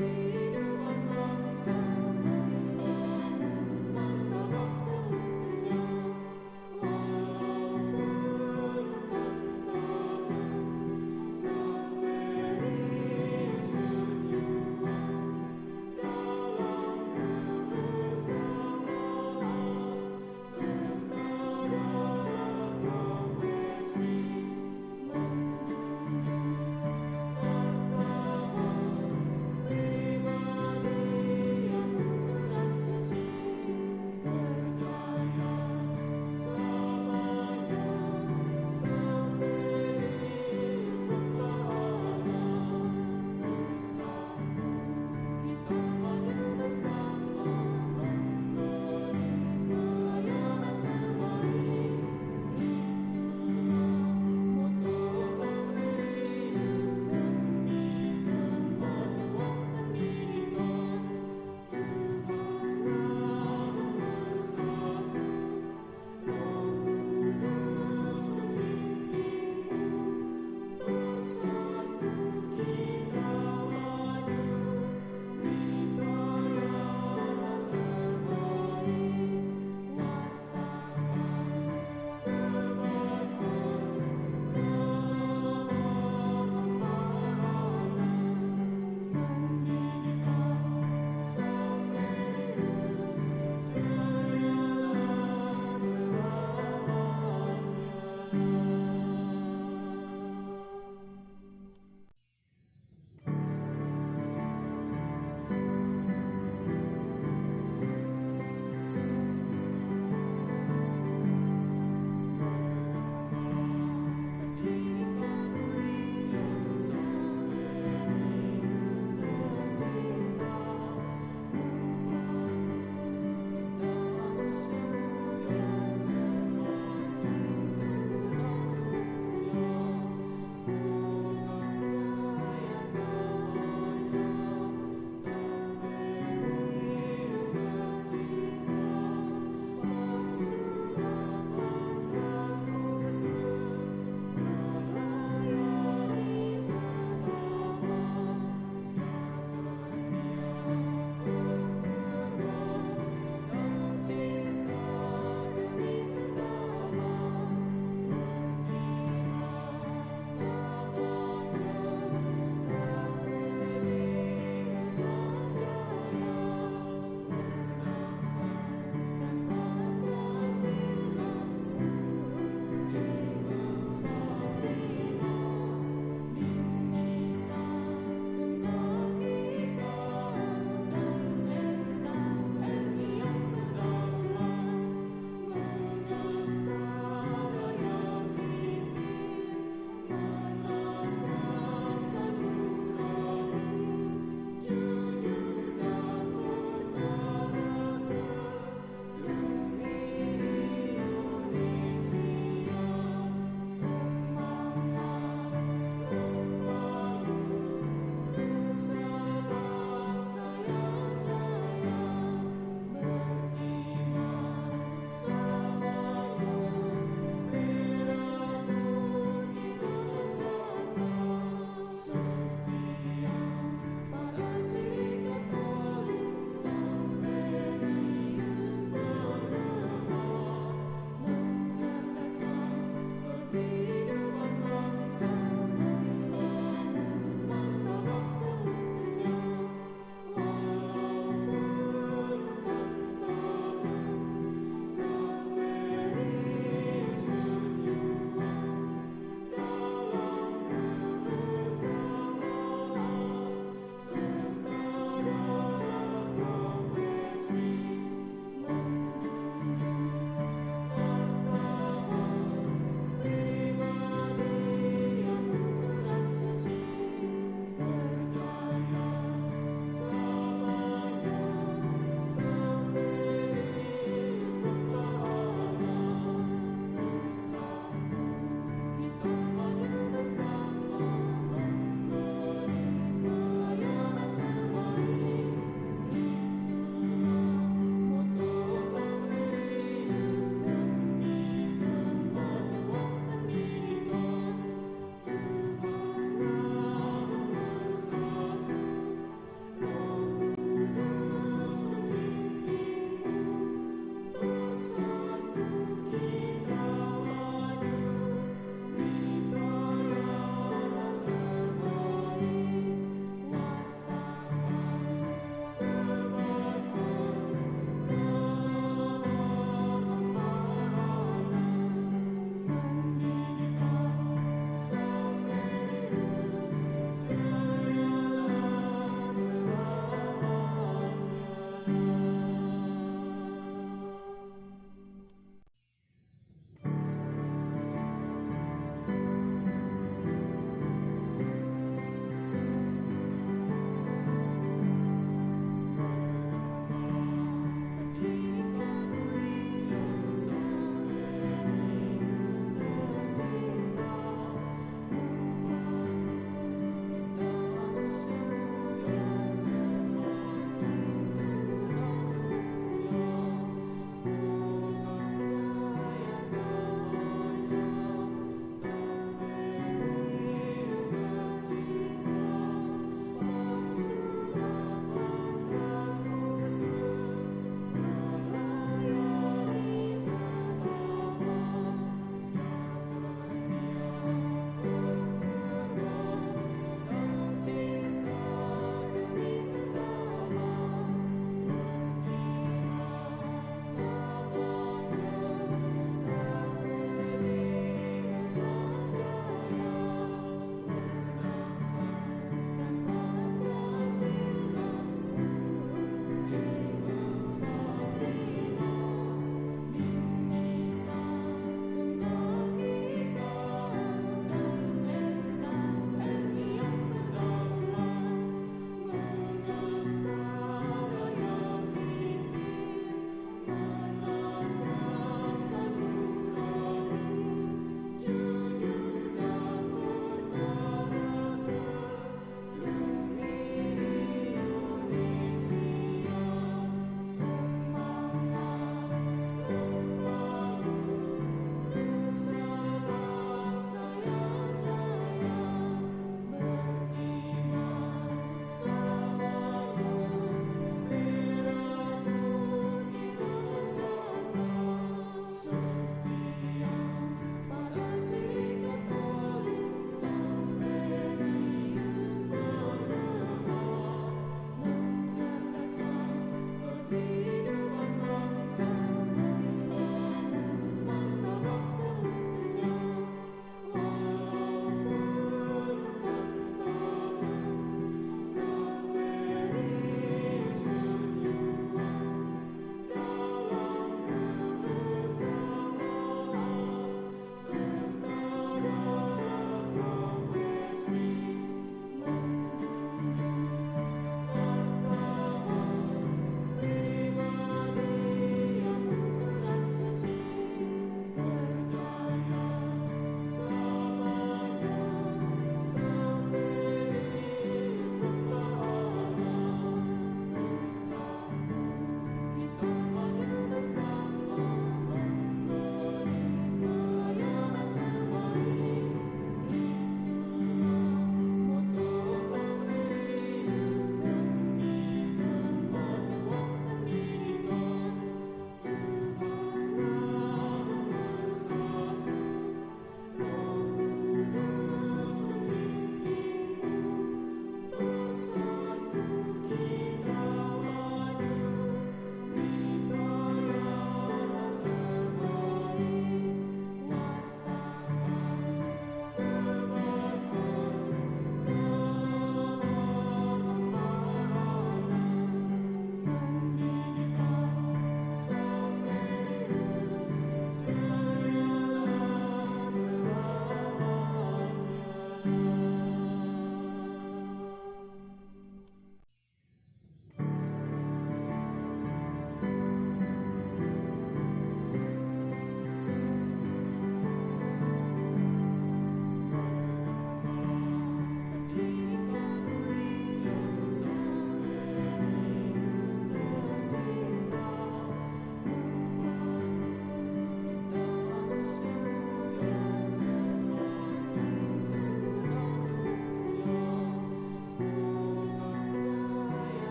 kehidupan bangsa, membangun martabat seutuhnya, walaupun tanpa Saweris berjuang dalam kebersamaan serta dalam profesi menjunjung martabat pribadi.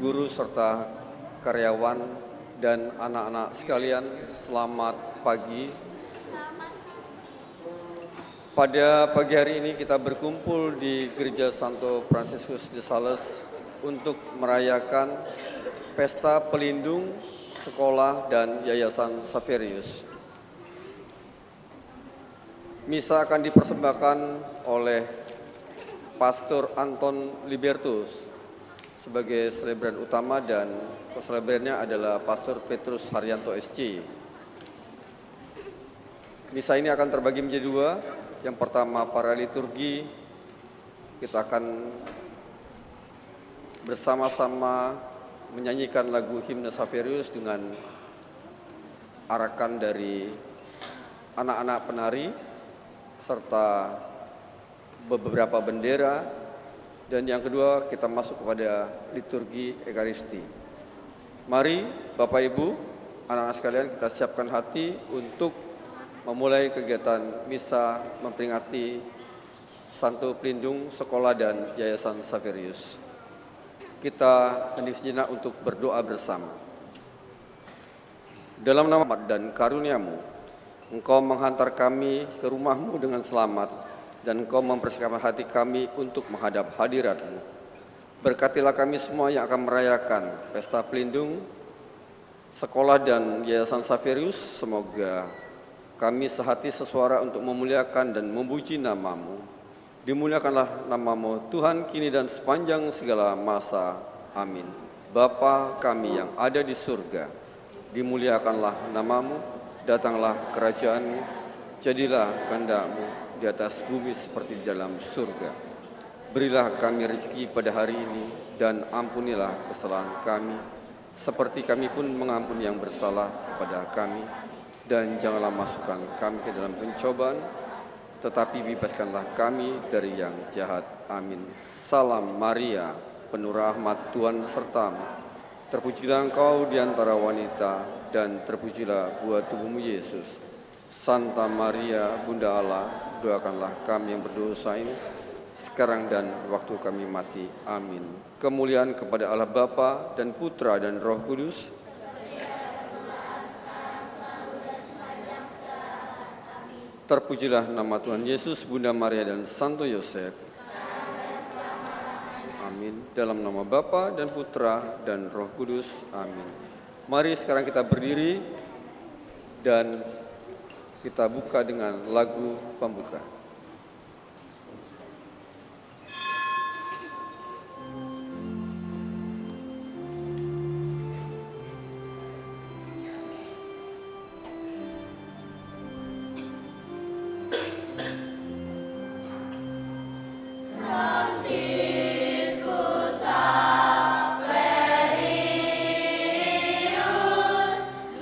guru serta karyawan dan anak-anak sekalian, selamat pagi. Pada pagi hari ini kita berkumpul di Gereja Santo Fransiskus de Sales untuk merayakan Pesta Pelindung Sekolah dan Yayasan Xaverius. Misa akan dipersembahkan oleh Pastor Anton Libertus sebagai selebran utama dan selebrannya adalah Pastor Petrus Haryanto SC. Misa ini akan terbagi menjadi dua. Yang pertama para liturgi, kita akan bersama-sama menyanyikan lagu himne Xaverius dengan arakan dari anak-anak penari serta beberapa bendera, dan yang kedua kita masuk kepada liturgi Ekaristi. Mari Bapak Ibu, anak-anak sekalian, kita siapkan hati untuk memulai kegiatan misa memperingati Santo Pelindung Sekolah dan Yayasan Xaverius. Kita hening sejenak untuk berdoa bersama. Dalam nama dan karunia-Mu, Engkau menghantar kami ke rumah-Mu dengan selamat, dan Engkau mempersiapkan hati kami untuk menghadap hadirat-Mu. Berkatilah kami semua yang akan merayakan Pesta Pelindung Sekolah dan Yayasan Xaverius. Semoga kami sehati sesuara untuk memuliakan dan memuji nama-Mu. Dimuliakanlah nama-Mu Tuhan kini dan sepanjang segala masa. Amin. Bapa kami yang ada di surga, dimuliakanlah nama-Mu, datanglah kerajaan-Mu, jadilah kehendak-Mu di atas bumi seperti di dalam surga. Berilah kami rezeki pada hari ini, dan ampunilah kesalahan kami, seperti kami pun mengampuni yang bersalah kepada kami. Dan janganlah masukkan kami ke dalam pencobaan, tetapi bebaskanlah kami dari yang jahat. Amin. Salam Maria, penuh rahmat, Tuhan sertamu. Terpujilah engkau di antara wanita, dan terpujilah buah tubuhmu Yesus. Santa Maria, Bunda Allah, doakanlah kami yang berdosa ini, sekarang dan waktu kami mati. Amin. Kemuliaan kepada Allah Bapa dan Putra dan Roh Kudus. Terpujilah nama Tuhan Yesus, Bunda Maria dan Santo Yosef. Amin. Dalam nama Bapa dan Putra dan Roh Kudus. Amin. Mari sekarang kita berdiri dan kita buka dengan lagu pembuka.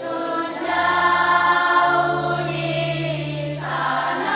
Nunda Unisana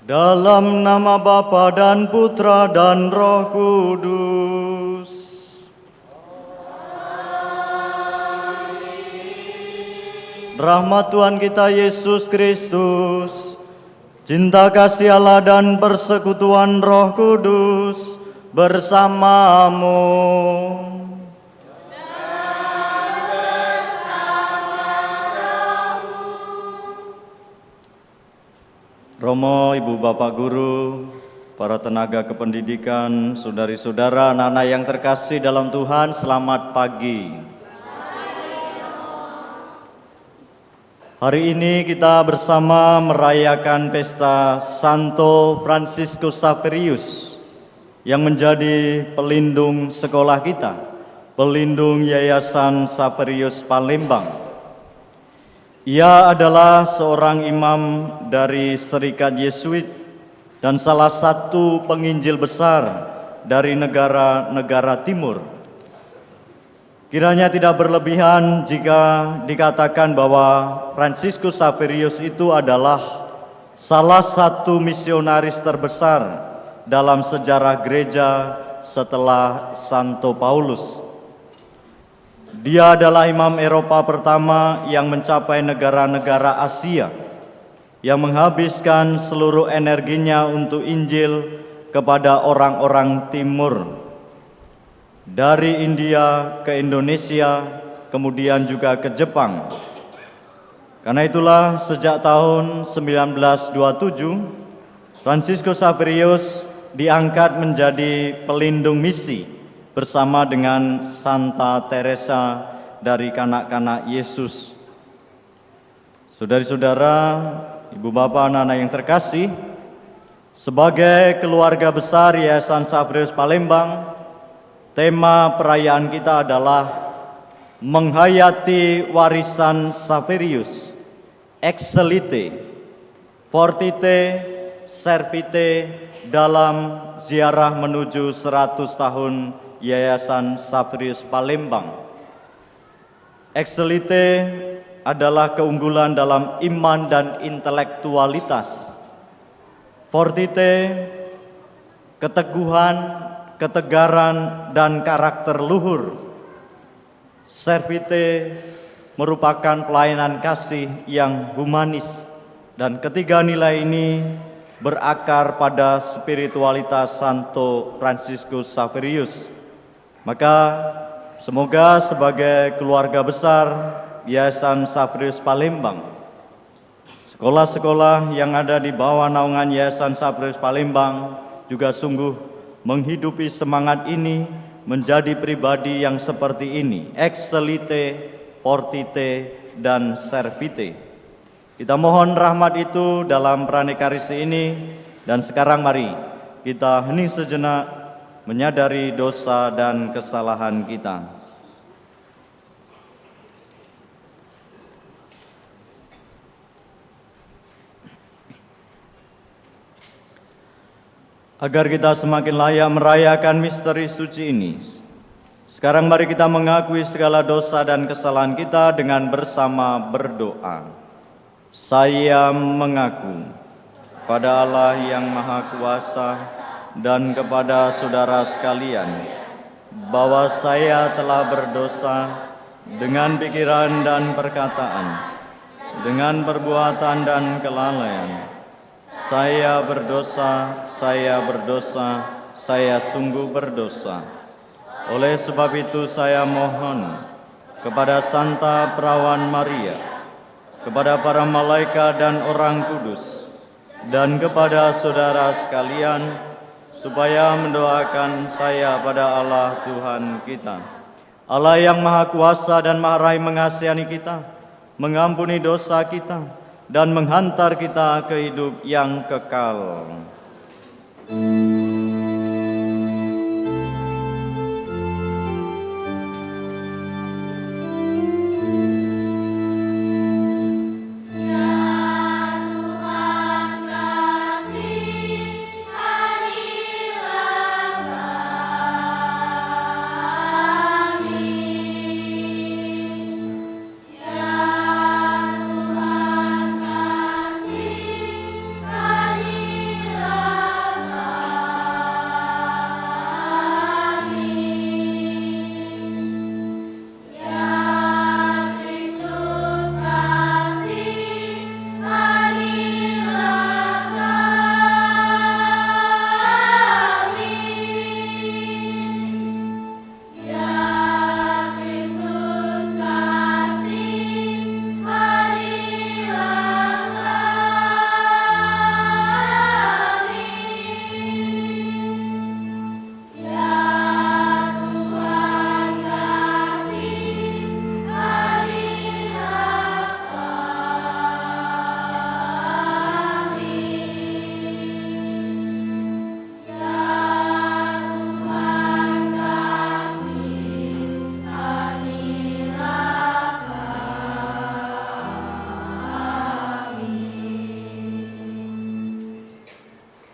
Dalam nama Bapa dan Putra dan Roh Kudus. Rahmat Tuhan kita Yesus Kristus, cinta kasih Allah dan persekutuan Roh Kudus bersamamu. Romo, Ibu Bapak Guru, para tenaga kependidikan, saudari-saudara, anak-anak yang terkasih dalam Tuhan, selamat pagi. Hari ini kita bersama merayakan pesta Santo Franciscus Xaverius yang menjadi pelindung sekolah kita, pelindung Yayasan Xaverius Palembang. Ia adalah seorang imam dari Serikat Yesuit dan salah satu penginjil besar dari negara-negara timur. Kiranya tidak berlebihan jika dikatakan bahwa Franciscus Xaverius itu adalah salah satu misionaris terbesar dalam sejarah gereja setelah Santo Paulus. Dia adalah imam Eropa pertama yang mencapai negara-negara Asia, yang menghabiskan seluruh energinya untuk Injil kepada orang-orang timur. Dari India ke Indonesia, kemudian juga ke Jepang. Karena itulah sejak tahun 1927, Franciscus Xaverius diangkat menjadi pelindung misi bersama dengan Santa Teresa dari Kanak-kanak Yesus. Saudari-saudara, Ibu Bapak, anak-anak yang terkasih, sebagai keluarga besar Yayasan Xaverius Palembang, tema perayaan kita adalah menghayati warisan Xaverius, Excelite, Fortite, Servite dalam ziarah menuju 100 tahun Yayasan Xaverius Palembang. Excelite adalah keunggulan dalam iman dan intelektualitas. Fortite, keteguhan, ketegaran, dan karakter luhur. Servite merupakan pelayanan kasih yang humanis. Dan ketiga nilai ini berakar pada spiritualitas Santo Franciscus Xaverius. Maka semoga sebagai keluarga besar Yayasan Xaverius Palembang, sekolah-sekolah yang ada di bawah naungan Yayasan Xaverius Palembang juga sungguh menghidupi semangat ini menjadi pribadi yang seperti ini, Excelite, Fortite, dan Servite. Kita mohon rahmat itu dalam Pranekaristi ini, dan sekarang mari kita hening sejenak menyadari dosa dan kesalahan kita. Agar kita semakin layak merayakan misteri suci ini, sekarang mari kita mengakui segala dosa dan kesalahan kita dengan bersama berdoa. Saya mengaku pada Allah yang Maha Kuasa dan kepada saudara sekalian bahwa saya telah berdosa dengan pikiran dan perkataan, dengan perbuatan dan kelalaian. Saya berdosa, saya sungguh berdosa. Oleh sebab itu saya mohon kepada Santa Perawan Maria, kepada para malaikat dan orang kudus, dan kepada saudara sekalian, supaya mendoakan saya pada Allah Tuhan kita. Allah yang Maha Kuasa dan Maha Rahim mengasihani kita, mengampuni dosa kita, dan menghantar kita ke hidup yang kekal.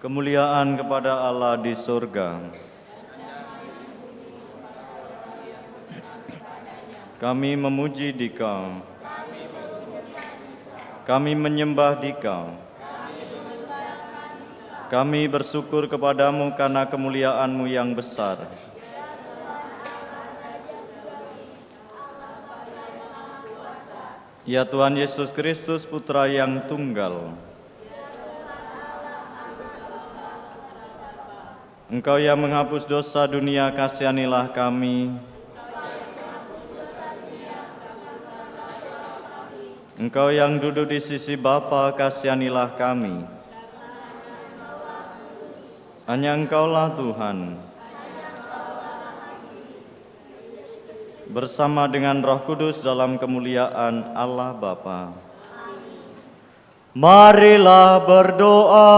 kemuliaan kepada Allah di surga. Kami memuji Dikau, kami menyembah Dikau, kami bersyukur kepadamu karena kemuliaan-Mu yang besar. Ya Tuhan Yesus Kristus, Putra yang tunggal, Engkau yang menghapus dosa dunia, kasihanilah kami. Engkau yang duduk di sisi Bapa, kasihanilah kami. Hanya Engkaulah Tuhan, bersama dengan Roh Kudus dalam kemuliaan Allah Bapa. Marilah berdoa.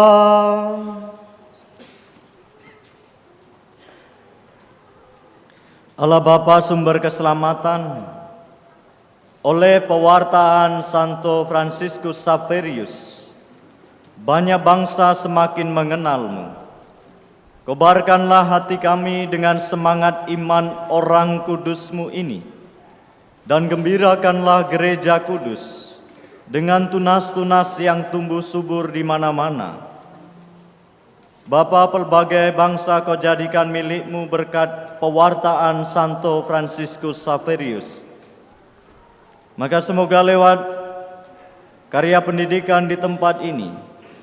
Allah Bapa sumber keselamatan, oleh pewartaan Santo Fransiskus Xaverius, banyak bangsa semakin mengenal-Mu. Kobarkanlah hati kami dengan semangat iman orang kudus-Mu ini, dan gembirakanlah gereja kudus dengan tunas-tunas yang tumbuh subur di mana-mana. Bapa, pelbagai bangsa Kau jadikan milik-Mu berkat pewartaan Santo Fransiskus Xaverius. Maka semoga lewat karya pendidikan di tempat ini,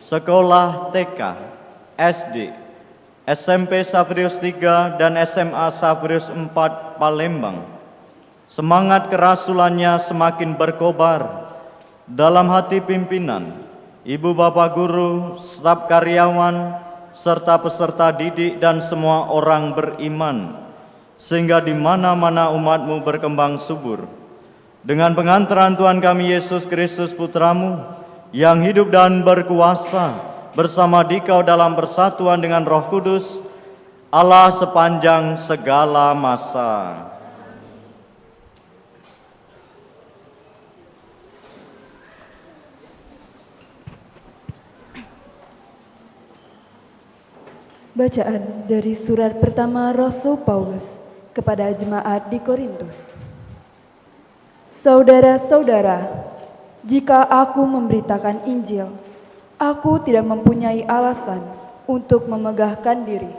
sekolah TK, SD, SMP Xaverius III dan SMA Xaverius IV Palembang, semangat kerasulannya semakin berkobar dalam hati pimpinan, ibu bapak guru, staf karyawan, serta peserta didik dan semua orang beriman, sehingga di mana-mana umat-Mu berkembang subur. Dengan pengantaran Tuhan kami Yesus Kristus Putra-Mu, yang hidup dan berkuasa bersama Dikau dalam persatuan dengan Roh Kudus, Allah sepanjang segala masa. Bacaan dari surat pertama Rasul Paulus kepada jemaat di Korintus. Saudara-saudara, jika aku memberitakan Injil, aku tidak mempunyai alasan untuk memegahkan diri.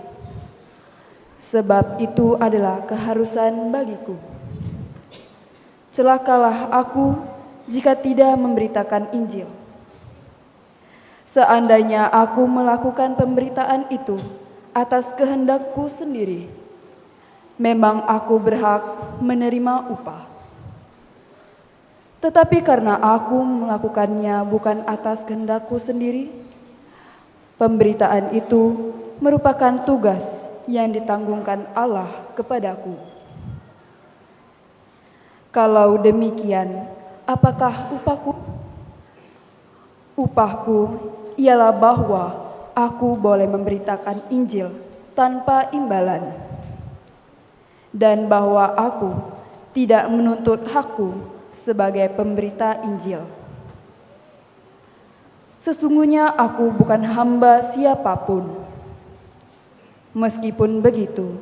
Sebab itu adalah keharusan bagiku. Celakalah aku jika tidak memberitakan Injil. Seandainya aku melakukan pemberitaan itu atas kehendakku sendiri, memang aku berhak menerima upah. Tetapi karena aku melakukannya bukan atas kehendakku sendiri, pemberitaan itu merupakan tugas yang ditanggungkan Allah kepadaku. Kalau demikian, apakah upahku? Upahku ialah bahwa aku boleh memberitakan Injil tanpa imbalan, dan bahwa aku tidak menuntut hakku sebagai pemberita Injil. Sesungguhnya aku bukan hamba siapapun. Meskipun begitu,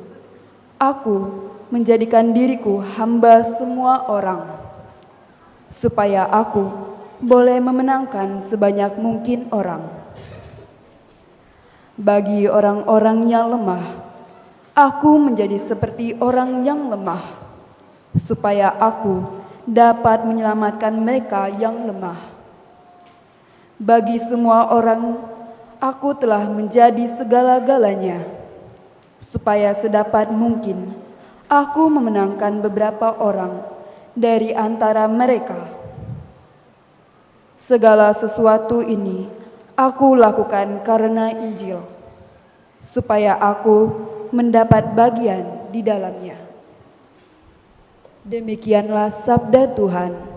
aku menjadikan diriku hamba semua orang, supaya aku boleh memenangkan sebanyak mungkin orang. Bagi orang-orang yang lemah, aku menjadi seperti orang yang lemah, supaya aku dapat menyelamatkan mereka yang lemah. Bagi semua orang, aku telah menjadi segala-galanya, supaya sedapat mungkin aku memenangkan beberapa orang dari antara mereka. Segala sesuatu ini aku lakukan karena Injil, supaya aku mendapat bagian di dalamnya. Demikianlah sabda Tuhan.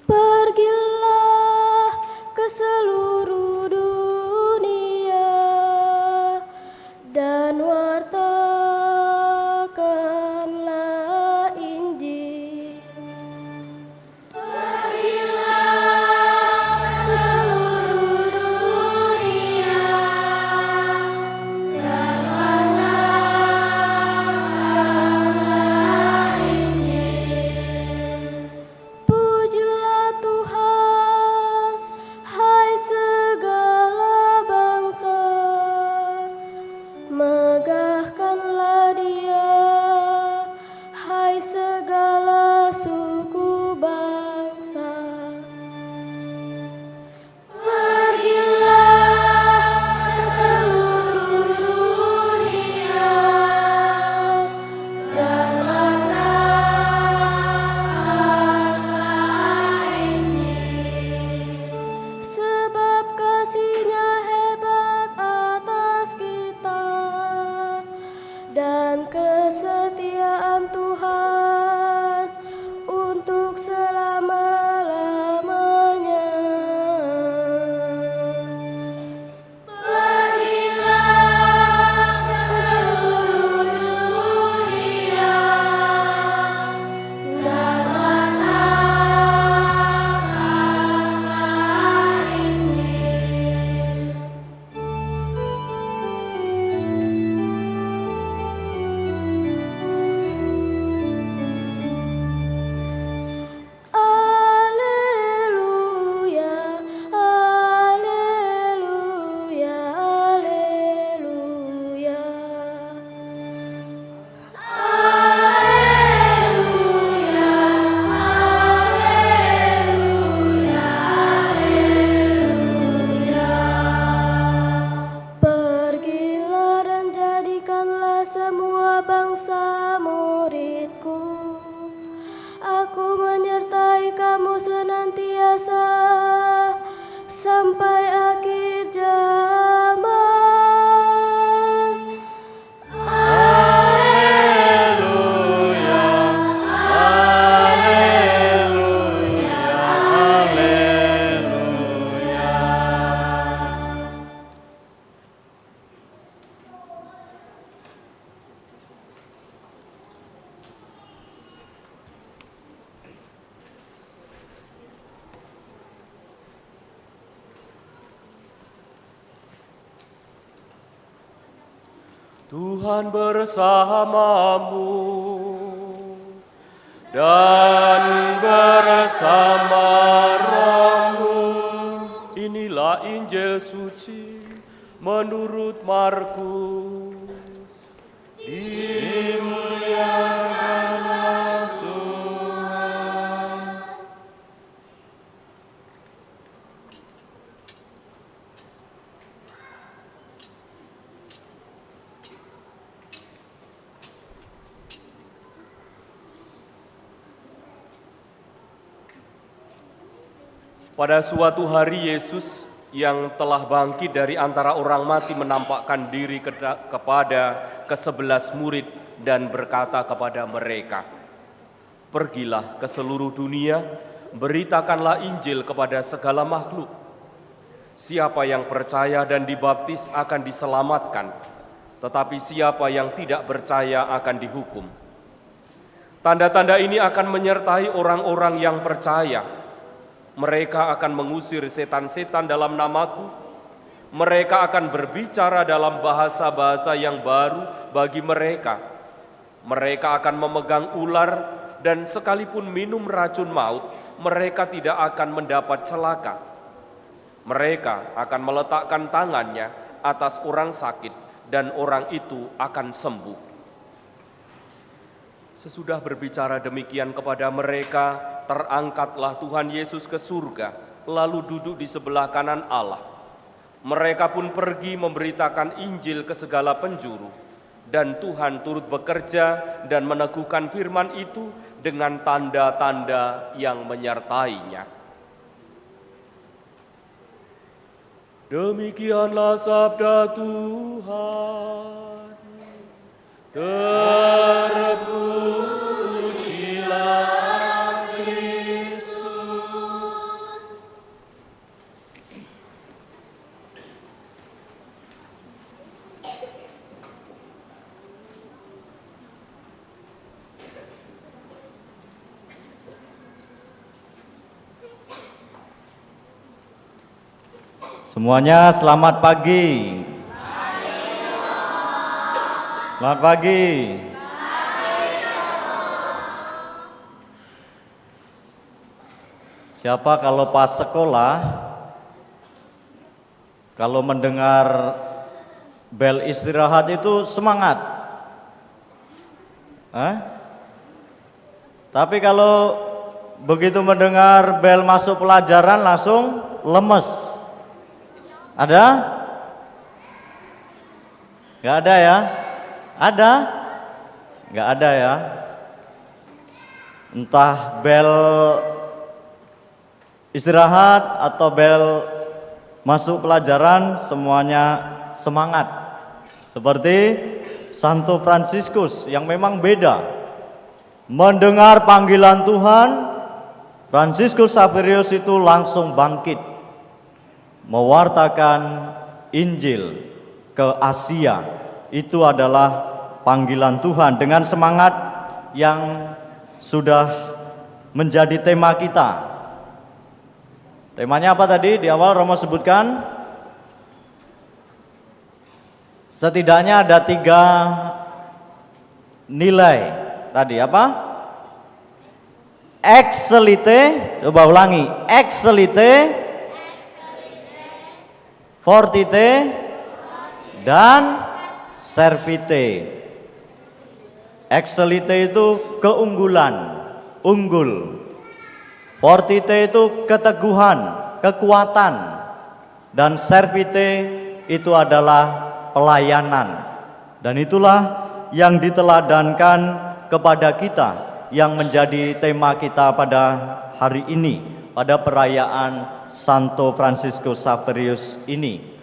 Pergilah Tuhan bersamamu dan bersama rohmu. Inilah Injil suci menurut Markus. Dimuliakanlah Tuhan. Pada suatu hari Yesus yang telah bangkit dari antara orang mati menampakkan diri kepada ke-11 murid dan berkata kepada mereka, "Pergilah ke seluruh dunia, beritakanlah Injil kepada segala makhluk. Siapa yang percaya dan dibaptis akan diselamatkan, tetapi siapa yang tidak percaya akan dihukum. Tanda-tanda ini akan menyertai orang-orang yang percaya. Mereka akan mengusir setan-setan dalam namaku. Mereka akan berbicara dalam bahasa-bahasa yang baru bagi mereka. Mereka akan memegang ular dan sekalipun minum racun maut, mereka tidak akan mendapat celaka. Mereka akan meletakkan tangannya atas orang sakit dan orang itu akan sembuh." Sesudah berbicara demikian kepada mereka, terangkatlah Tuhan Yesus ke surga, lalu duduk di sebelah kanan Allah. Mereka pun pergi memberitakan Injil ke segala penjuru, dan Tuhan turut bekerja dan meneguhkan firman itu dengan tanda-tanda yang menyertainya. Demikianlah sabda Tuhan. Terpujilah Kristus. Semuanya selamat pagi. Selamat pagi. Siapa kalau pas sekolah, kalau mendengar bel istirahat itu semangat? Tapi kalau begitu mendengar bel masuk pelajaran langsung lemes. Ada? Gak ada ya? Ada? Nggak ada ya? Entah bel istirahat atau bel masuk pelajaran, semuanya semangat. Seperti Santo Fransiskus yang memang beda. Mendengar panggilan Tuhan, Fransiskus Xaverius itu langsung bangkit, mewartakan Injil ke Asia. Itu adalah panggilan Tuhan dengan semangat yang sudah menjadi tema kita. Temanya apa tadi? Di awal Romo sebutkan setidaknya ada 3 nilai. Tadi apa? Excelite, coba ulangi. Excelite, fortite, dan servite. Excelite itu keunggulan, unggul. Fortite itu keteguhan, kekuatan. Dan servite itu adalah pelayanan. Dan itulah yang diteladankan kepada kita, yang menjadi tema kita pada hari ini, pada perayaan Santo Fransiskus Xaverius ini.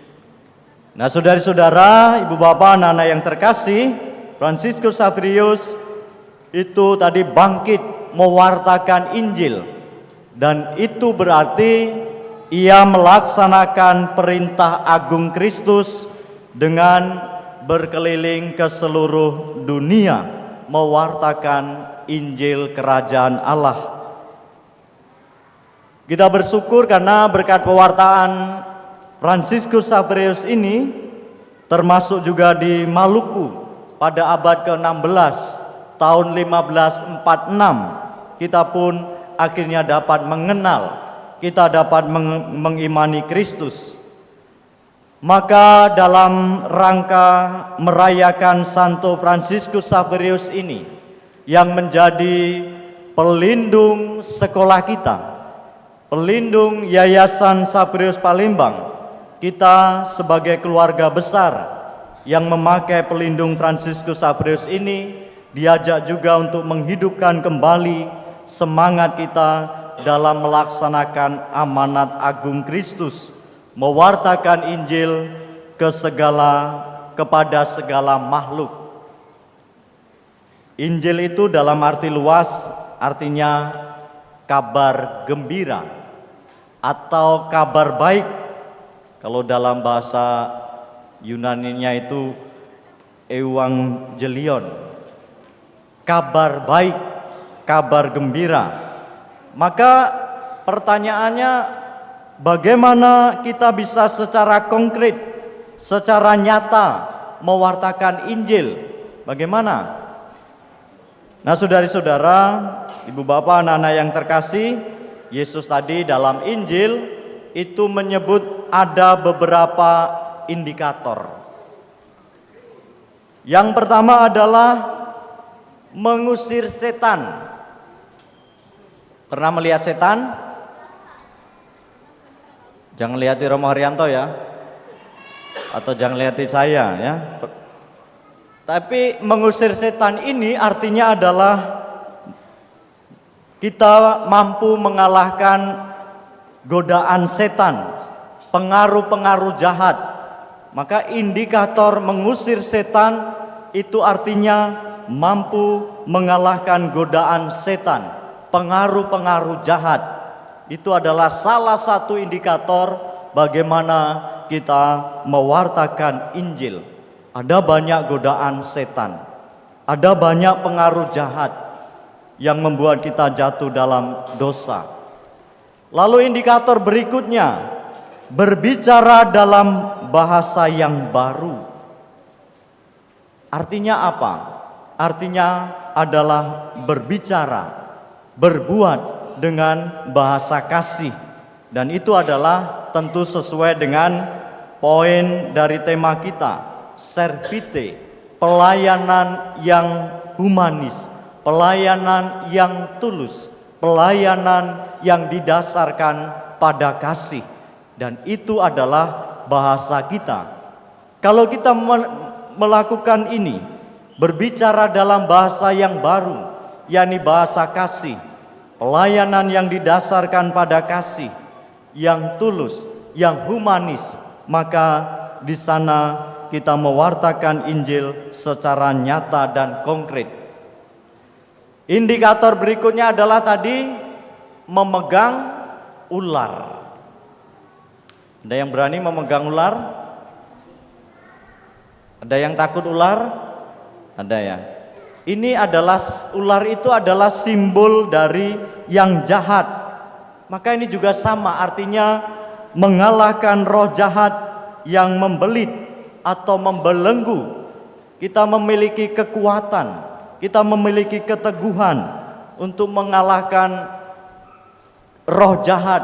Nah, saudara-saudara, ibu bapak, anak-anak yang terkasih, Fransiskus Xaverius itu tadi bangkit mewartakan Injil, dan itu berarti ia melaksanakan perintah agung Kristus dengan berkeliling ke seluruh dunia mewartakan Injil Kerajaan Allah. Kita bersyukur karena berkat pewartaan Fransiskus Xaverius ini, termasuk juga di Maluku, pada abad ke-16 tahun 1546 kita pun akhirnya dapat mengenal, kita dapat mengimani Kristus. Maka dalam rangka merayakan Santo Fransiskus Xaverius ini yang menjadi pelindung sekolah kita, pelindung Yayasan Xaverius Palembang, kita sebagai keluarga besar yang memakai pelindung Fransiskus Xaverius ini diajak juga untuk menghidupkan kembali semangat kita dalam melaksanakan amanat agung Kristus, mewartakan Injil kepada segala makhluk. Injil itu dalam arti luas artinya kabar gembira atau kabar baik. Kalau dalam bahasa Yunaninya itu evangelion, kabar baik, kabar gembira. Maka pertanyaannya, bagaimana kita bisa secara konkret, secara nyata mewartakan Injil? Bagaimana? Nah, saudari-saudara, ibu bapak, anak-anak yang terkasih, Yesus tadi dalam Injil itu menyebut ada beberapa indikator. Yang pertama adalah mengusir setan. Pernah melihat setan? Jangan lihat di Romo Haryanto ya, atau jangan lihat di saya ya. Tapi mengusir setan ini artinya adalah kita mampu mengalahkan godaan setan, pengaruh-pengaruh jahat. Maka indikator mengusir setan itu artinya mampu mengalahkan godaan setan, pengaruh-pengaruh jahat. Itu adalah salah satu indikator bagaimana kita mewartakan Injil. Ada banyak godaan setan, ada banyak pengaruh jahat yang membuat kita jatuh dalam dosa. Lalu indikator berikutnya, berbicara dalam bahasa yang baru. Artinya apa? Artinya adalah berbicara, berbuat dengan bahasa kasih. Dan itu adalah tentu sesuai dengan poin dari tema kita, servite, pelayanan yang humanis, pelayanan yang tulus, pelayanan yang didasarkan pada kasih. Dan itu adalah bahasa kita. Kalau kita melakukan ini, berbicara dalam bahasa yang baru, yakni bahasa kasih, pelayanan yang didasarkan pada kasih, yang tulus, yang humanis, maka di sana kita mewartakan Injil secara nyata dan konkret. Indikator berikutnya adalah tadi memegang ular. Ada yang berani memegang ular? Ada yang takut ular? Ada ya. Ini adalah, ular itu adalah simbol dari yang jahat. Maka ini juga sama, artinya mengalahkan roh jahat yang membelit atau membelenggu. Kita memiliki kekuatan, kita memiliki keteguhan untuk mengalahkan roh jahat,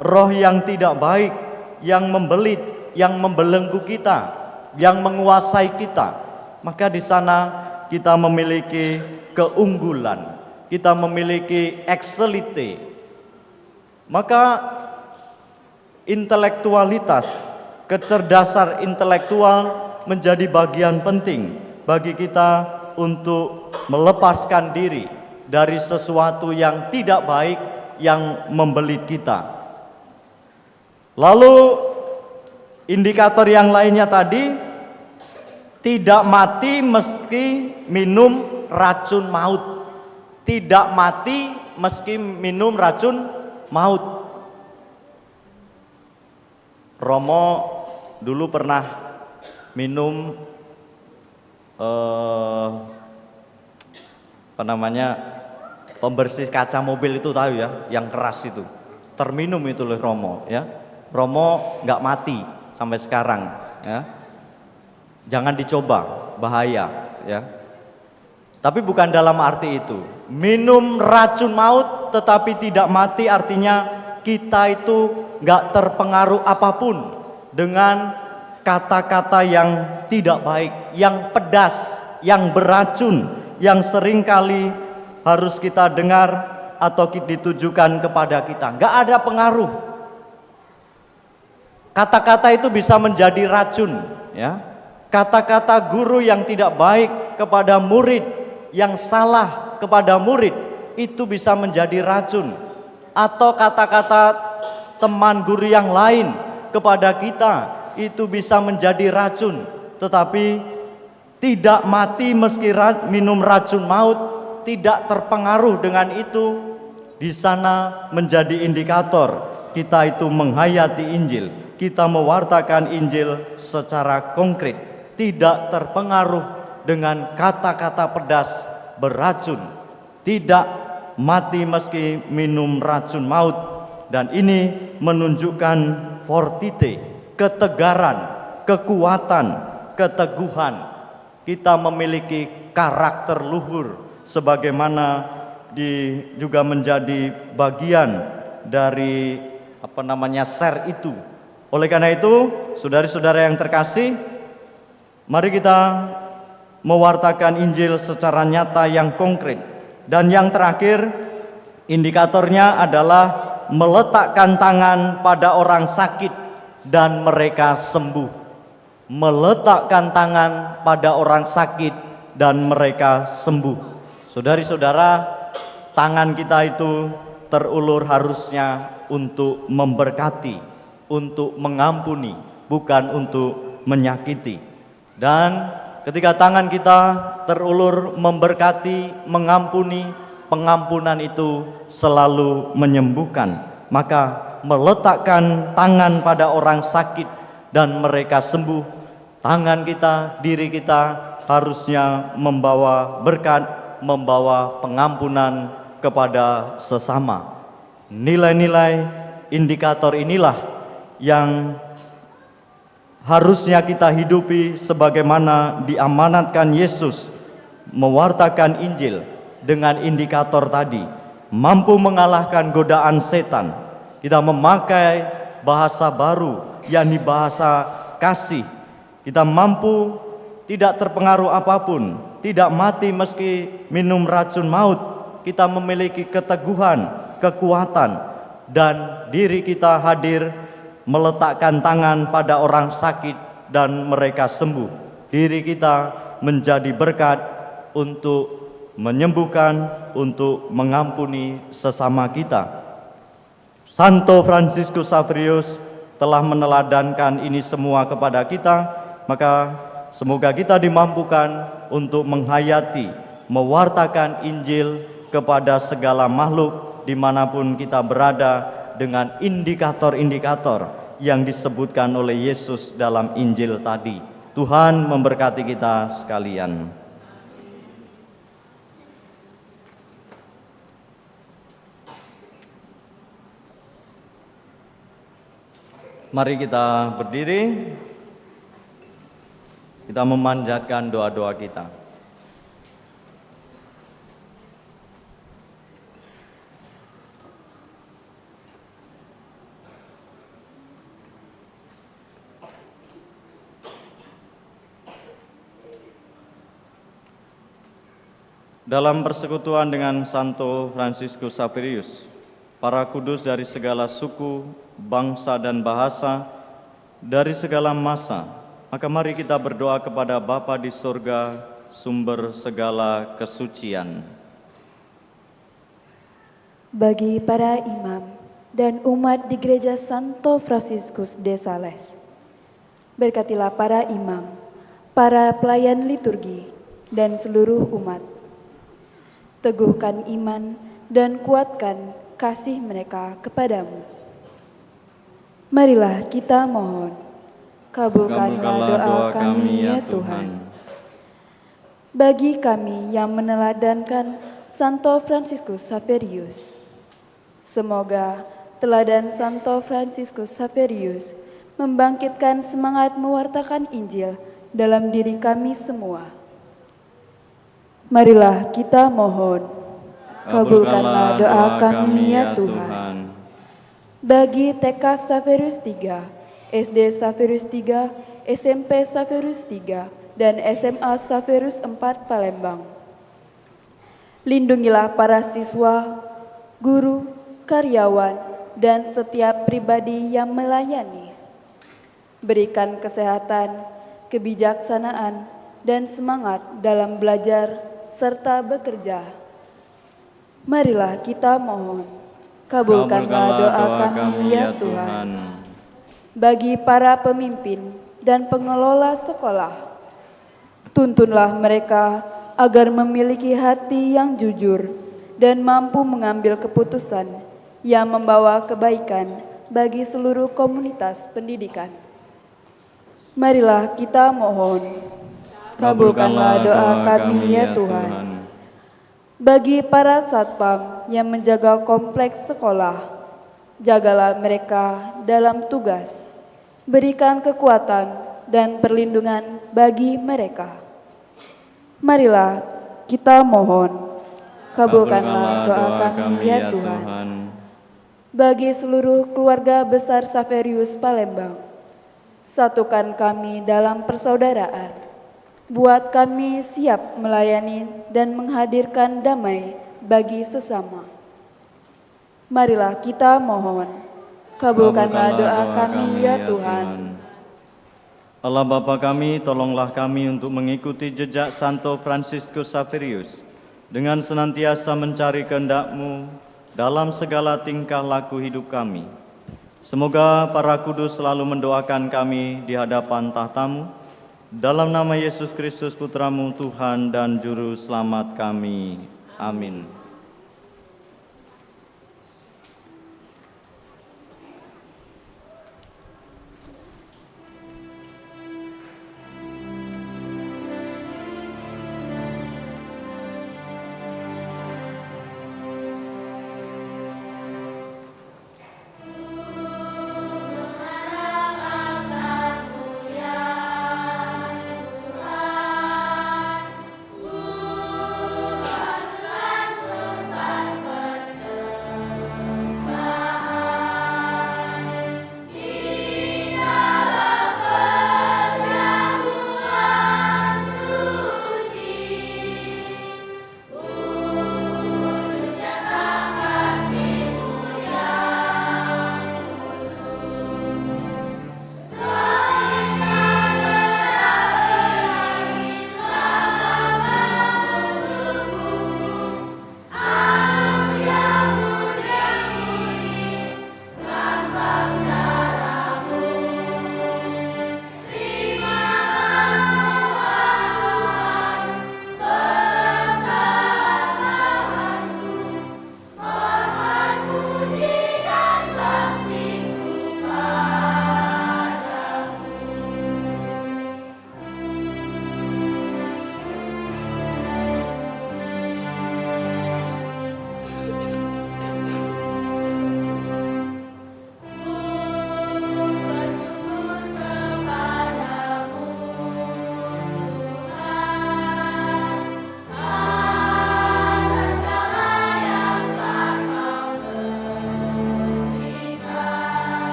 roh yang tidak baik, yang membelit, yang membelenggu kita, yang menguasai kita. Maka di sana kita memiliki keunggulan, kita memiliki excelite. Maka intelektualitas, kecerdasan intelektual menjadi bagian penting bagi kita untuk melepaskan diri dari sesuatu yang tidak baik yang membelit kita. Lalu indikator yang lainnya tadi, tidak mati meski minum racun maut. Tidak mati meski minum racun maut. Romo dulu pernah minum pembersih kaca mobil itu, tahu ya, yang keras itu. Terminum itu oleh Romo ya. Romo nggak mati sampai sekarang ya. Jangan dicoba, bahaya, ya. Tapi bukan dalam arti itu. Minum racun maut tetapi tidak mati artinya kita itu nggak terpengaruh apapun dengan kata-kata yang tidak baik, yang pedas, yang beracun, yang seringkali harus kita dengar atau ditujukan kepada kita. Nggak ada pengaruh. Kata-kata itu bisa menjadi racun, ya. Kata-kata guru yang tidak baik kepada murid, yang salah kepada murid, itu bisa menjadi racun. Atau kata-kata teman guru yang lain kepada kita, itu bisa menjadi racun. Tetapi tidak mati meski minum racun maut, tidak terpengaruh dengan itu, di sana menjadi indikator kita itu menghayati Injil. Kita mewartakan Injil secara konkret, tidak terpengaruh dengan kata-kata pedas beracun, tidak mati meski minum racun maut. Dan ini menunjukkan fortite, ketegaran, kekuatan, keteguhan. Kita memiliki karakter luhur sebagaimana juga menjadi bagian dari share itu. Oleh karena itu, saudara-saudara yang terkasih, mari kita mewartakan Injil secara nyata yang konkret. Dan yang terakhir, indikatornya adalah meletakkan tangan pada orang sakit dan mereka sembuh. Meletakkan tangan pada orang sakit dan mereka sembuh. Saudari-saudara, tangan kita itu terulur harusnya untuk memberkati, untuk mengampuni, bukan untuk menyakiti. Dan ketika tangan kita terulur memberkati, mengampuni, pengampunan itu selalu menyembuhkan. Maka meletakkan tangan pada orang sakit dan mereka sembuh, tangan kita, diri kita harusnya membawa berkat, membawa pengampunan kepada sesama. Nilai-nilai indikator inilah yang harusnya kita hidupi sebagaimana diamanatkan Yesus mewartakan Injil dengan indikator tadi, mampu mengalahkan godaan setan. Kita memakai bahasa baru, yakni bahasa kasih. Kita mampu tidak terpengaruh apapun, tidak mati meski minum racun maut. Kita memiliki keteguhan, kekuatan, dan diri kita hadir meletakkan tangan pada orang sakit dan mereka sembuh. Diri kita menjadi berkat untuk menyembuhkan, untuk mengampuni sesama kita. Santo Fransiskus Xaverius telah meneladankan ini semua kepada kita, maka semoga kita dimampukan untuk menghayati, mewartakan Injil kepada segala makhluk dimanapun kita berada dengan indikator-indikator yang disebutkan oleh Yesus dalam Injil tadi. Tuhan memberkati kita sekalian. Mari kita berdiri, kita memanjatkan doa-doa kita. Dalam persekutuan dengan Santo Fransiskus Xaverius, para kudus dari segala suku, bangsa dan bahasa, dari segala masa, maka mari kita berdoa kepada Bapa di surga, sumber segala kesucian. Bagi para imam dan umat di Gereja Santo Fransiskus de Sales, berkatilah para imam, para pelayan liturgi, dan seluruh umat. Teguhkan iman dan kuatkan kasih mereka kepadamu. Marilah kita mohon, kabulkanlah doa kami ya Tuhan. Bagi kami yang meneladankan Santo Fransiskus Xaverius, semoga teladan Santo Fransiskus Xaverius membangkitkan semangat mewartakan Injil dalam diri kami semua. Marilah kita mohon, kabulkanlah doa kami ya Tuhan. Bagi TK Saverus 3, SD Saverus 3, SMP Saverus 3, dan SMA Saverus 4 Palembang. Lindungilah para siswa, guru, karyawan, dan setiap pribadi yang melayani. Berikan kesehatan, kebijaksanaan, dan semangat dalam belajar serta bekerja. Marilah kita mohon, kabulkanlah doa kami ya Tuhan. Bagi para pemimpin dan pengelola sekolah, tuntunlah mereka agar memiliki hati yang jujur dan mampu mengambil keputusan yang membawa kebaikan bagi seluruh komunitas pendidikan. Marilah kita mohon, kabulkanlah doa kami ya Tuhan. Bagi para satpam yang menjaga kompleks sekolah, jagalah mereka dalam tugas, berikan kekuatan dan perlindungan bagi mereka. Marilah kita mohon, kabulkanlah doa kami ya Tuhan. Bagi seluruh keluarga besar Saverus Palembang, satukan kami dalam persaudaraan. Buat kami siap melayani dan menghadirkan damai bagi sesama. Marilah kita mohon, kabulkanlah doa kami ya Tuhan. Allah Bapa kami, tolonglah kami untuk mengikuti jejak Santo Fransiskus Xaverius dengan senantiasa mencari kehendak-Mu dalam segala tingkah laku hidup kami. Semoga para kudus selalu mendoakan kami di hadapan tahta-Mu, dalam nama Yesus Kristus Putra-Mu, Tuhan dan Juru Selamat kami. Amin.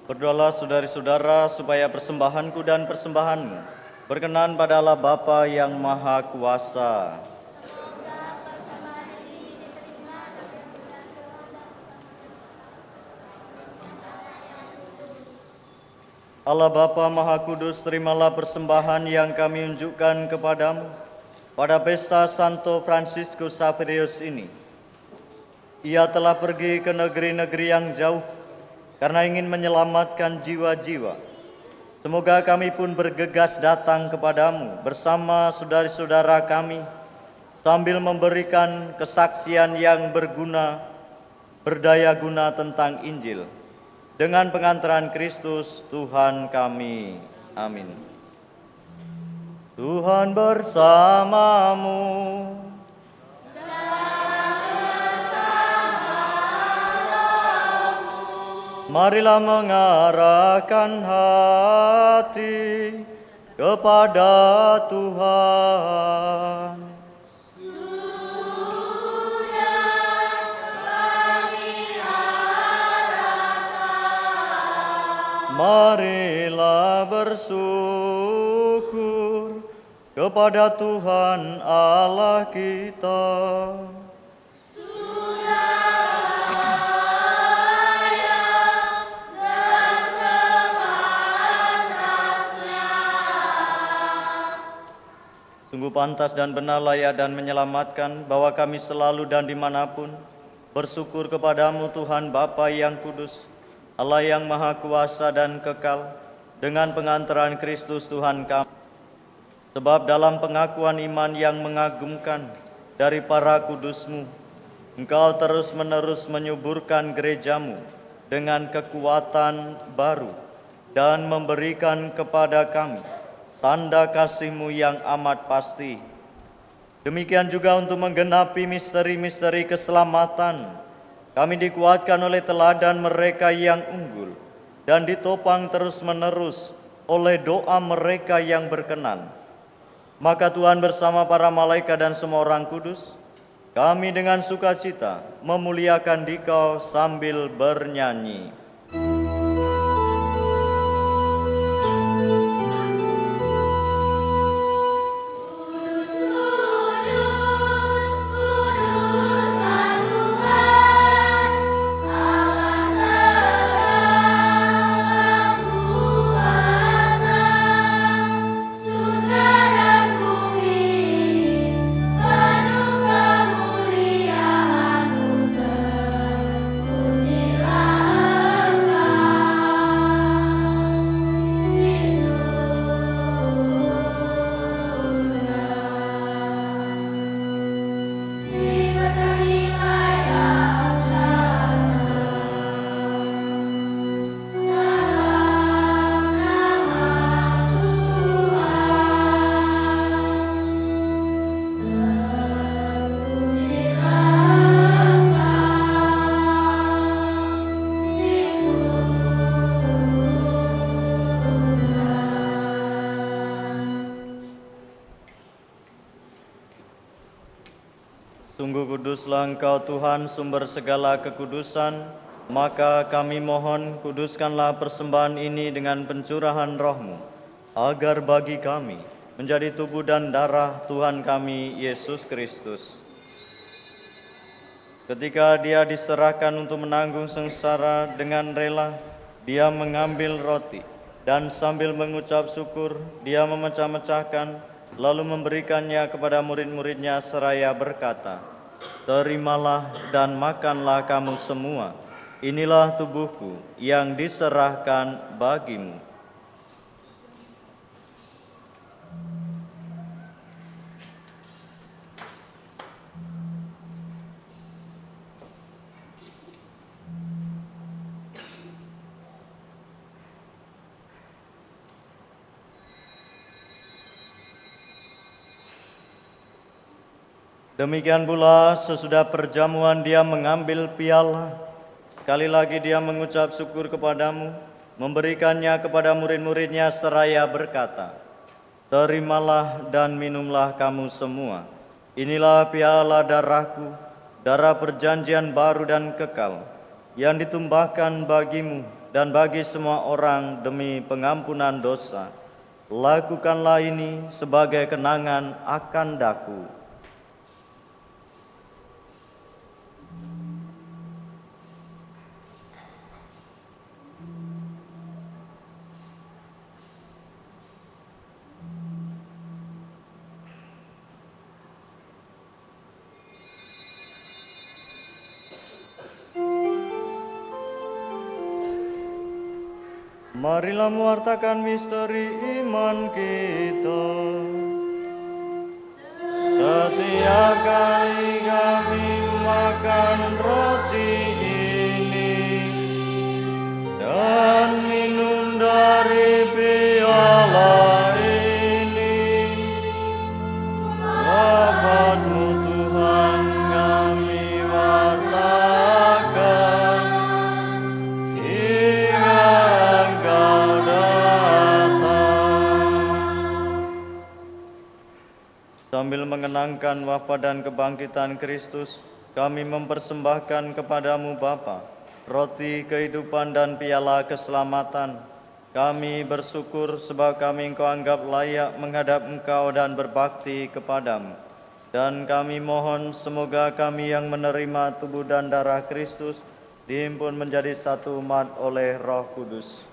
Berdoalah saudari-saudara supaya persembahanku dan persembahanmu berkenan pada Allah Bapa yang Maha Kuasa. Allah Bapa Maha Kudus, terimalah persembahan yang kami unjukkan kepadamu pada pesta Santo Fransiskus Xaverius ini. Ia telah pergi ke negeri-negeri yang jauh karena ingin menyelamatkan jiwa-jiwa. Semoga kami pun bergegas datang kepadamu bersama saudari-saudara kami sambil memberikan kesaksian yang berguna, berdaya guna tentang Injil. Dengan pengantaran Kristus Tuhan kami. Amin. Tuhan bersamamu. Marilah mengarahkan hati kepada Tuhan. Marilah bersyukur kepada Tuhan Allah kita. Sungguh pantas dan benar, layak dan menyelamatkan bahwa kami selalu dan dimanapun bersyukur kepadamu Tuhan Bapa yang kudus, Allah yang Maha Kuasa dan kekal, dengan pengantaran Kristus Tuhan kami. Sebab dalam pengakuan iman yang mengagumkan dari para kudus-Mu, Engkau terus-menerus menyuburkan gereja-Mu dengan kekuatan baru dan memberikan kepada kami tanda kasih-Mu yang amat pasti. Demikian juga untuk menggenapi misteri-misteri keselamatan, kami dikuatkan oleh teladan mereka yang unggul dan ditopang terus-menerus oleh doa mereka yang berkenan. Maka Tuhan bersama para malaikat dan semua orang kudus, kami dengan sukacita memuliakan Dikau sambil bernyanyi. Sungguh kuduslah Engkau Tuhan, sumber segala kekudusan, maka kami mohon kuduskanlah persembahan ini dengan pencurahan roh-Mu, agar bagi kami menjadi tubuh dan darah Tuhan kami Yesus Kristus. Ketika Dia diserahkan untuk menanggung sengsara dengan rela, Dia mengambil roti dan sambil mengucap syukur, Dia memecah-mecahkan, lalu memberikannya kepada murid-muridnya seraya berkata, "Terimalah dan makanlah kamu semua, inilah tubuhku yang diserahkan bagimu." Demikian pula sesudah perjamuan Dia mengambil piala. Sekali lagi Dia mengucap syukur kepadamu, memberikannya kepada murid-muridnya seraya berkata, "Terimalah dan minumlah kamu semua. Inilah piala darahku, darah perjanjian baru dan kekal, yang ditumpahkan bagimu dan bagi semua orang demi pengampunan dosa. Lakukanlah ini sebagai kenangan akan daku. Marilah mewartakan misteri iman kita. Setiap kali kami makan roti ini dan minum dari piala ini, wafat-Mu Tuhan kami wartakan hingga Engkau datang. Sambil mengenangkan wafat dan kebangkitan Kristus, kami mempersembahkan kepadamu Bapa, roti kehidupan dan piala keselamatan. Kami bersyukur sebab kami Engkau anggap layak menghadap Engkau dan berbakti kepadamu. Dan kami mohon semoga kami yang menerima tubuh dan darah Kristus dihimpun menjadi satu umat oleh Roh Kudus.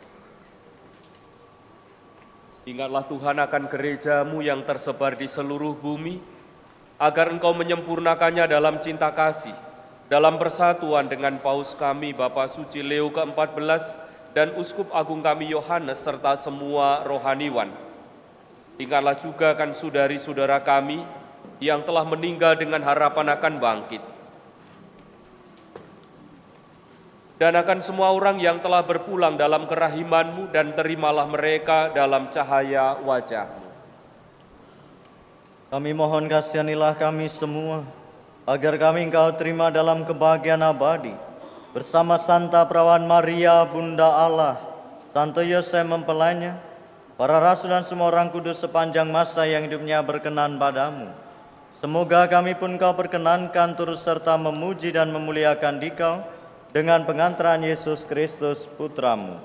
Ingatlah Tuhan akan gereja-Mu yang tersebar di seluruh bumi, agar Engkau menyempurnakannya dalam cinta kasih, dalam persatuan dengan Paus kami Bapa Suci Leo ke-14 dan Uskup Agung kami Yohanes serta semua rohaniwan. Ingatlah juga akan saudari-saudara kami yang telah meninggal dengan harapan akan bangkit, dan akan semua orang yang telah berpulang dalam kerahiman-Mu, dan terimalah mereka dalam cahaya wajah-Mu. Kami mohon kasihanilah kami semua, agar kami Engkau terima dalam kebahagiaan abadi, bersama Santa Perawan Maria, Bunda Allah, Santo Yosef mempelainya, para rasul dan semua orang kudus sepanjang masa yang hidupnya berkenan padamu. Semoga kami pun Kau perkenankan turut serta memuji dan memuliakan Dikau, dengan pengantaran Yesus Kristus Putra-Mu.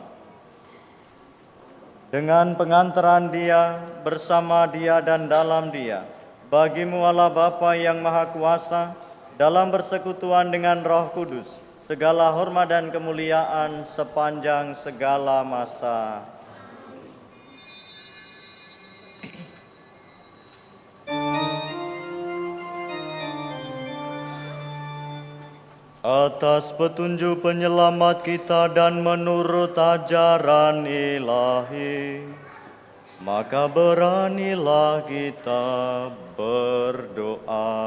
Dengan pengantaran Dia, bersama Dia dan dalam Dia, bagi-Mu Allah Bapa yang Maha Kuasa, dalam persekutuan dengan Roh Kudus, segala hormat dan kemuliaan sepanjang segala masa. Atas petunjuk penyelamat kita dan menurut ajaran ilahi, maka beranilah kita berdoa.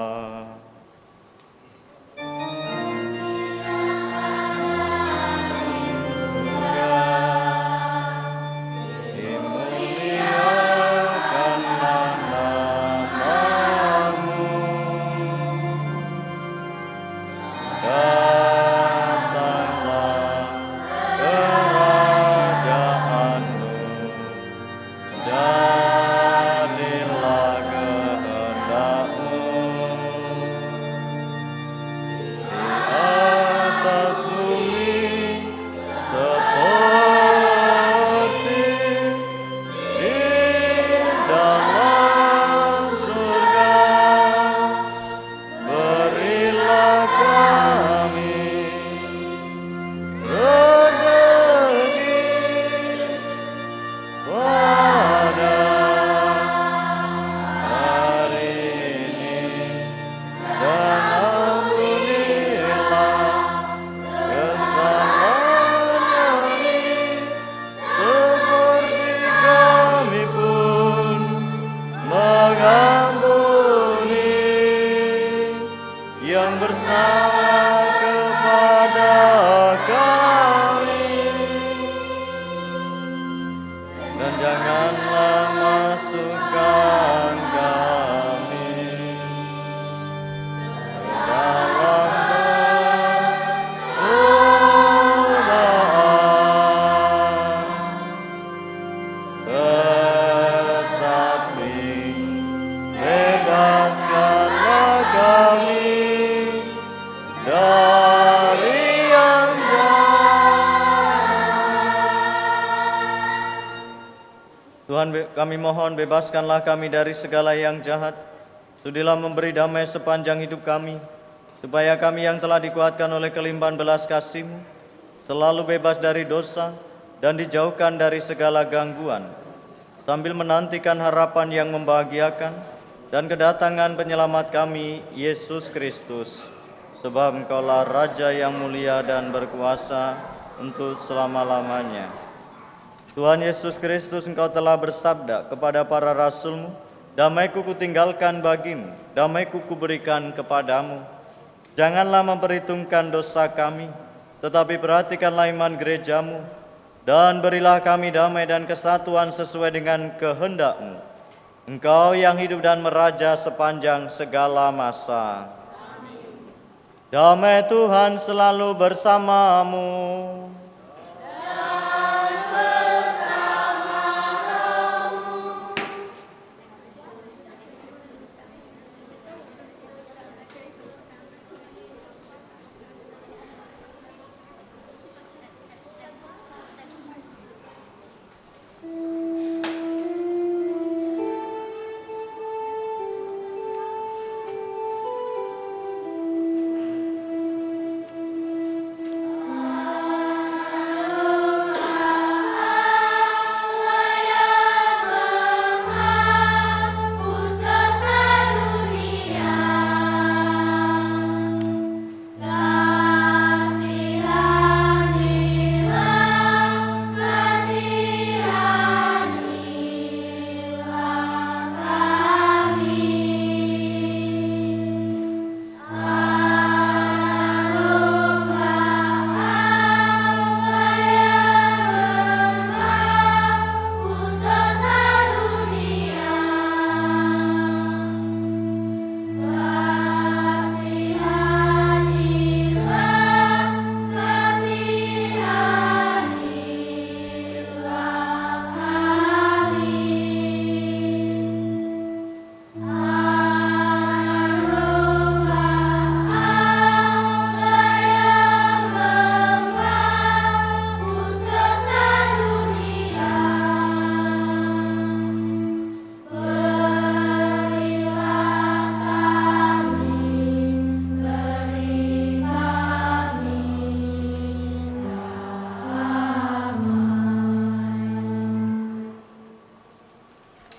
Dimuliakanlah nama-Mu. Datanglah kerajaan-Mu, jadilah kehendak-Mu di atas bumi seperti di dalam surga. Berilah kami rezeki pada hari ini, dan ampunilah kesalahan kami, seperti kami pun mengampuni yang bersalah kepada kami, dan janganlah masukkan kami ke dalam pencobaan, tetapi bebaskanlah kami dari yang jahat. Tuhan, kami mohon bebaskanlah kami dari segala yang jahat. Sudilah memberi damai sepanjang hidup kami, supaya kami yang telah dikuatkan oleh kelimpahan belas kasih-Mu selalu bebas dari dosa dan dijauhkan dari segala gangguan, sambil menantikan harapan yang membahagiakan dan kedatangan penyelamat kami, Yesus Kristus. Sebab Engkaulah Raja yang mulia dan berkuasa untuk selama-lamanya. Tuhan Yesus Kristus, Engkau telah bersabda kepada para rasul-Mu, damai-Ku kutinggalkan bagimu, damai-Ku kuberikan kepadamu. Janganlah memperhitungkan dosa kami, tetapi perhatikanlah iman gereja-Mu, dan berilah kami damai dan kesatuan sesuai dengan kehendak-Mu. Engkau yang hidup dan meraja sepanjang segala masa. Damai Tuhan selalu bersamamu.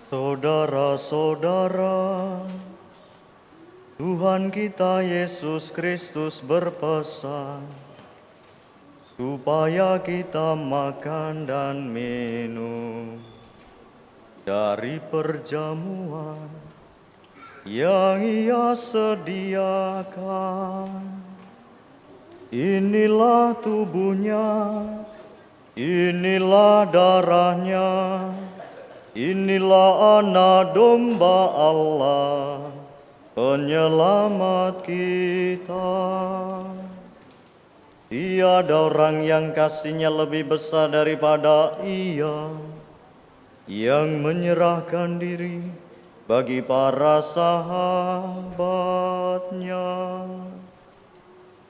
Saudara-saudara, Tuhan kita Yesus Kristus berpesan supaya kita makan dan minum dari perjamuan yang Ia sediakan. Inilah tubuhnya, inilah darahnya, inilah anak domba Allah, penyelamat kita. Tiada orang yang kasihnya lebih besar daripada Ia, yang menyerahkan diri bagi para sahabatnya.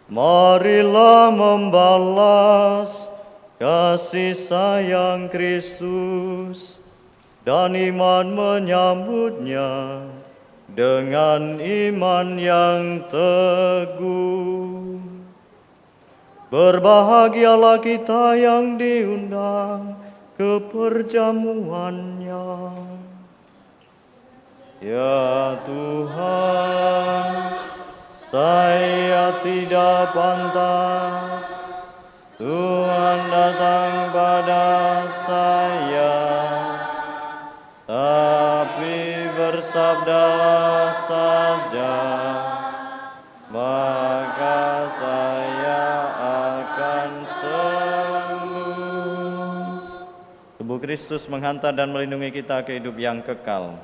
Marilah membalas kasih sayang Kristus dan iman menyambutnya dengan iman yang teguh. Berbahagialah kita yang diundang ke perjamuannya. Ya Tuhan, saya tidak pantas Tuhan datang pada saya, tapi bersabdalah saja, maka saya akan sembuh. Tubuh Kristus menghantar dan melindungi kita ke hidup yang kekal.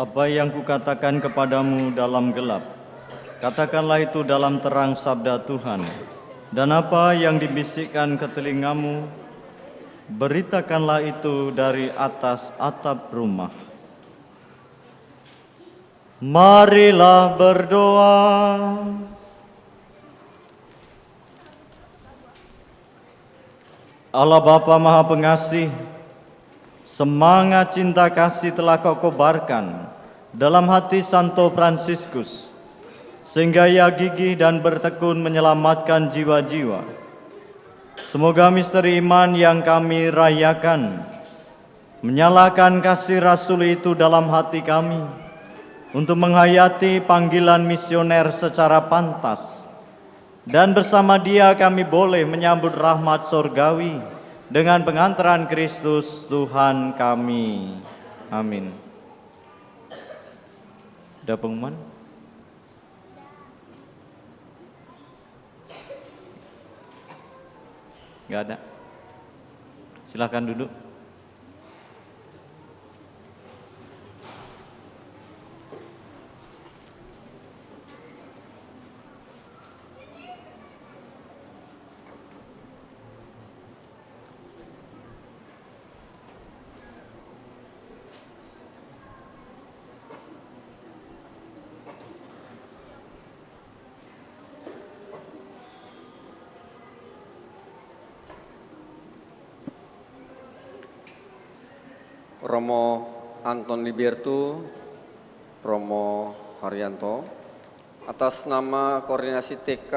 Apa yang kukatakan kepadamu dalam gelap, katakanlah itu dalam terang sabda Tuhan. Dan apa yang dibisikkan ke telingamu, beritakanlah itu dari atas atap rumah. Marilah berdoa. Allah Bapa Maha Pengasih, semangat cinta kasih telah Kau kobarkan dalam hati Santo Fransiskus, sehingga ia gigih dan bertekun menyelamatkan jiwa-jiwa. Semoga misteri iman yang kami rayakan menyalakan kasih Rasul itu dalam hati kami untuk menghayati panggilan misioner secara pantas. Dan bersama Dia kami boleh menyambut rahmat surgawi dengan pengantaran Kristus Tuhan kami. Amin. Ada pengumuman? Enggak ada. Silakan duduk. Romo Anton Liberto, Romo Haryanto, atas nama Koordinasi TK,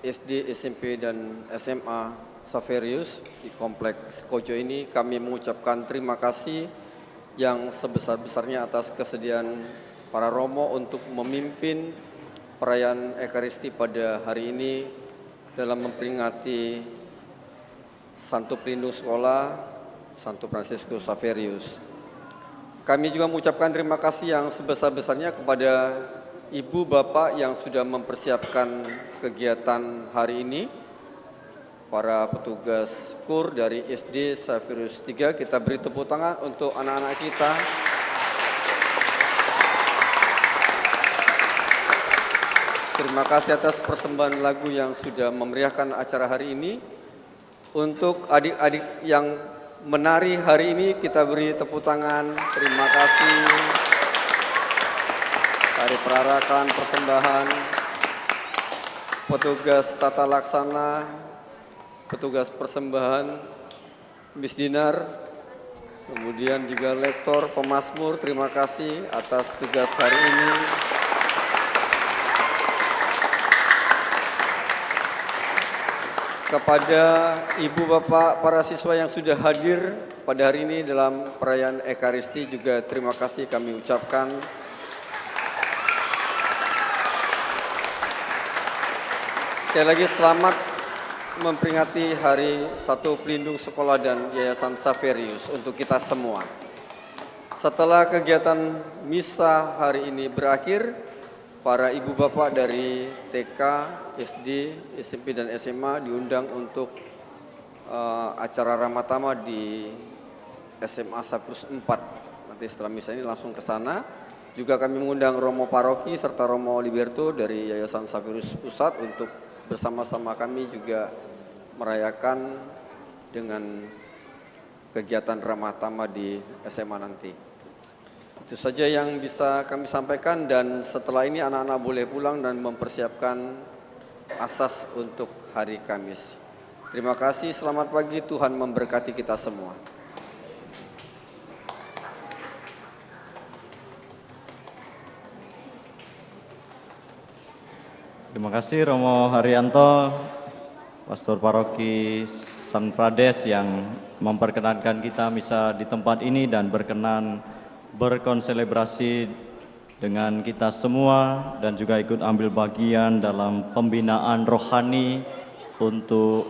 SD, SMP, dan SMA Saverius di Kompleks Kojo ini, kami mengucapkan terima kasih yang sebesar-besarnya atas kesediaan para Romo untuk memimpin perayaan Ekaristi pada hari ini dalam memperingati Santo Pelindung Sekolah Santo Fransiskus Saverius. Kami juga mengucapkan terima kasih yang sebesar-besarnya kepada Ibu Bapak yang sudah mempersiapkan kegiatan hari ini. Para petugas KUR dari SD Saverius 3, kita beri tepuk tangan untuk anak-anak kita. Terima kasih atas persembahan lagu yang sudah memeriahkan acara hari ini. Untuk adik-adik yang menari hari ini, kita beri tepuk tangan. Terima kasih. Hari perarakan persembahan, petugas tata laksana, petugas persembahan, Miss Dinar, kemudian juga lektor, pemazmur, terima kasih atas tugas hari ini. Kepada Ibu Bapak para siswa yang sudah hadir pada hari ini dalam perayaan Ekaristi juga terima kasih kami ucapkan. Sekali lagi selamat memperingati Hari Satu Pelindung Sekolah dan Yayasan Saverius untuk kita semua. Setelah kegiatan misa hari ini berakhir, para ibu bapak dari TK, SD, SMP, dan SMA diundang untuk acara Ramatama di SMA Saverius 4. Nanti setelah misa ini langsung ke sana. Juga kami mengundang Romo Paroki serta Romo Liberto dari Yayasan Saverius Pusat untuk bersama-sama kami juga merayakan dengan kegiatan Ramatama di SMA nanti. Itu saja yang bisa kami sampaikan, dan setelah ini anak-anak boleh pulang dan mempersiapkan asas untuk hari Kamis. Terima kasih, selamat pagi, Tuhan memberkati kita semua. Terima kasih Romo Haryanto, Pastor Paroki San Frades yang memperkenankan kita misa di tempat ini dan berkenan berkonselebrasi dengan kita semua dan juga ikut ambil bagian dalam pembinaan rohani untuk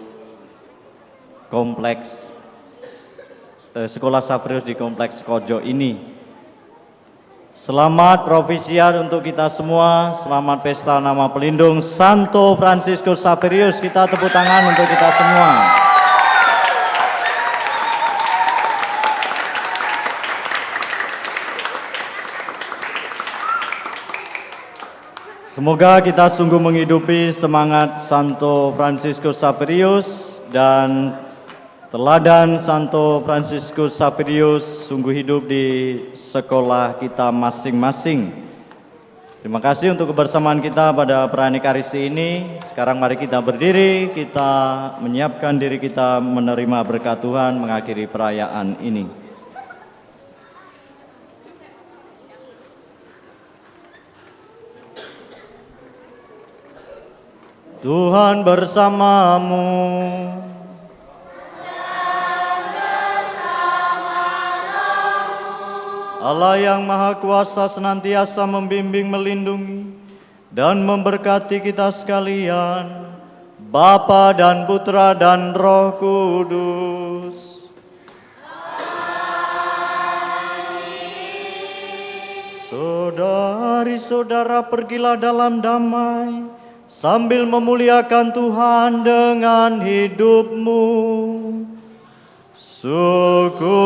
kompleks Sekolah Saverius di Kompleks Kojo ini. Selamat provisiat untuk kita semua, selamat pesta nama pelindung Santo Fransiskus Saverius. Kita tepuk tangan untuk kita semua. Semoga kita sungguh menghidupi semangat Santo Fransiskus Xaverius dan teladan Santo Fransiskus Xaverius sungguh hidup di sekolah kita masing-masing. Terima kasih untuk kebersamaan kita pada perayaan Ekaristi ini. Sekarang mari kita berdiri, kita menyiapkan diri kita menerima berkat Tuhan mengakhiri perayaan ini. Tuhan bersamamu. Allah yang Maha Kuasa senantiasa membimbing, melindungi, dan memberkati kita sekalian, Bapa dan Putra dan Roh Kudus. Saudari-saudara, pergilah dalam damai, sambil memuliakan Tuhan dengan hidupmu. Syukur